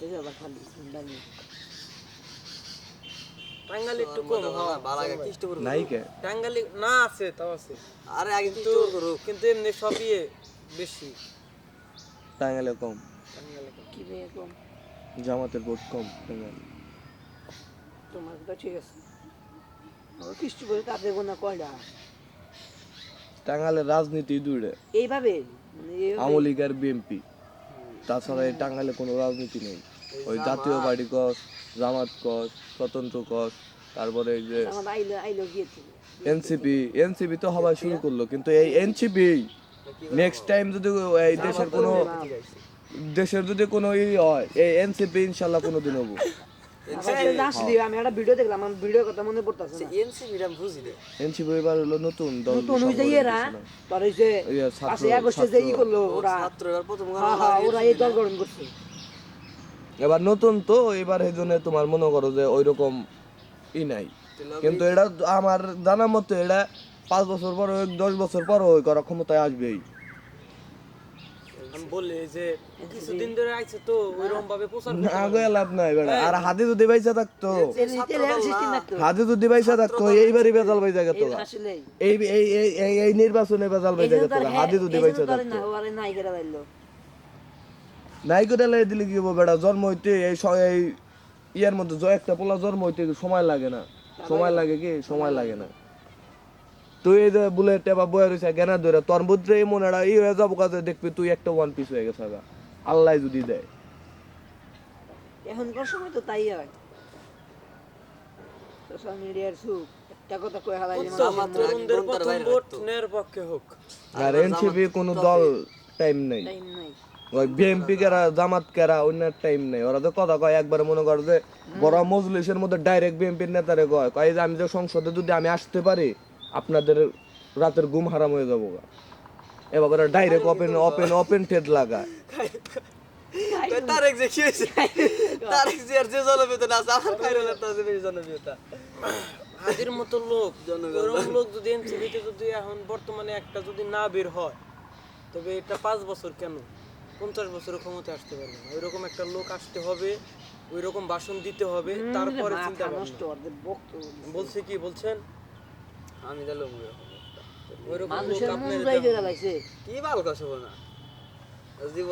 এই আবার খালি দামি টাঙ্গাইলে একটু কম হওয়া বালাগা খ্রিস্টপুর নাই কে টাঙ্গাইলে না আছে তাও আছে আরে আগে কিন্তু খ্রিস্টপুর করুক কিন্তু এমনি সবই বেশি টাঙ্গাইলে কম, টাঙ্গাইলে কম। কি মেয়ে কম জামাতের ভোট কম টাঙ্গাইলে। তোমার তো ঠিক আছে আমার কৃষ্টি বলে তাদের গোনা কয়টা টাঙ্গাইলের রাজনীতি দূরে, এইভাবে মানে এইভাবে আওয়ামী লীগ আর বিএনপি, তাছাড়া এই টাঙ্গাইলে কোনো রাজনীতি নেই। ওই জাতীয় পার্টি কস, জামাত কস, স্বতন্ত্র কস, তারপরে এই যে আমার আইলো গিয়েছে এনসিপি তো হওয়া শুরু করলো, কিন্তু এই এনসিপি নেক্সট টাইম যদি এই দেশের যদি কোনো হয়, এই এনসিপি ইনশাল্লাহ কোনোদিন হবো। আসলে আমি একটা ভিডিও দেখলাম আমার ভিডিওর কথা মনে পড়তেছে না এনসিপি রাম বুঝি রে এনসিপি এবার হলো নতুন দল, নতুন ওই যে এরা তোর ওই যে ছাত্র 5 আগস্টে যে ই করলো ওরা ছাত্র এবার প্রথম হ্যাঁ ওরা এই দল গঠন করছে এবার নতুন তো এবার এই জন্য তোমার মনে করো যে ওইরকম ই নাই, কিন্তু এটা আমার জানা মতে এটা 5 বছর পর হোক 10 বছর পর ওই করার ক্ষমতায় আসবেই। আমি বলি যে কিছুদিন ধরে আইছে তো ওইরকম ভাবে প্রচার আগে লাভ নাই বেড়া, আর হাতে যদি বাইসা থাকতো, সিস্টেম রাখতো হাতে যদি বাইসা থাকতো এইবারই বেজাল বাইসা গেত, আসলে এই এই এই এই এই নির্বাচনে বেজাল বাইসা গেত, হাতে যদি বাইসা থাকতো। না ওরে নাই করে দিলো নাই করে লাই দিলে কি হবো বেড়া, জন্ম হইতে এই এই ইয়ার মধ্যে একটা পোলা জন্ম হইতে সময় লাগে না, সময় লাগে কি সময় লাগে না। তুই এই যে বুলেটে বা বয়ে রয়েছে জ্ঞানা ধরে তোর বুদ্ধে এমন একটা ই হয়ে যাবো কাজে দেখবি তুই একটা ওয়ান পিস হয়ে গেছে আল্লাহ যদি দেয়। এখনকার সময় তো তাই হয় সোশ্যাল মিডিয়ার সুখ একটা কথা কই হালাই তরুণদের প্রথম ভোট নেয়ার পক্ষে হোক। আর এনসিপি কোনো দল টাইম নেই, টাইম নাই ওই বিএমপি কেরা জামাত কেরা অন্য টাইম নেই, ওরা তো কথা কয় একবার মনে করো যে বড় মজলিসের মধ্যে ডাইরেক্ট বিএমপির নেতারে কয় কয় যে আমি যে সংসদে যদি আমি আসতে পারি আপনাদের রাতের ঘুম হারাম হয়ে যাবো গা, এবার ডাইরেক্ট ওপেন টেড লাগায়। তারেক যে কি হইছে তারেক যে আর যে জনপ্রিয়তা আছে আমার খাইরুলের তো আছে বেশি জনপ্রিয়তা হাজির মতো লোক ওরকম লোক যদি এনসিপিতে যদি এখন বর্তমানে একটা যদি না বের হয় তবে এটা 5 বছর কেন 50 বছরের ক্ষমতায় আসতে পারবে না। ওইরকম একটা লোক আসতে হবে, ওইরকম ভাষণ দিতে হবে, তারপরে চিন্তা নষ্ট ওদের বক্তব্য বলছে কি বলছেন আমি জানো ওইরকম লোক মানুষের মন আপনার যাই করে লাইছে কি ভালো কথা না জীবন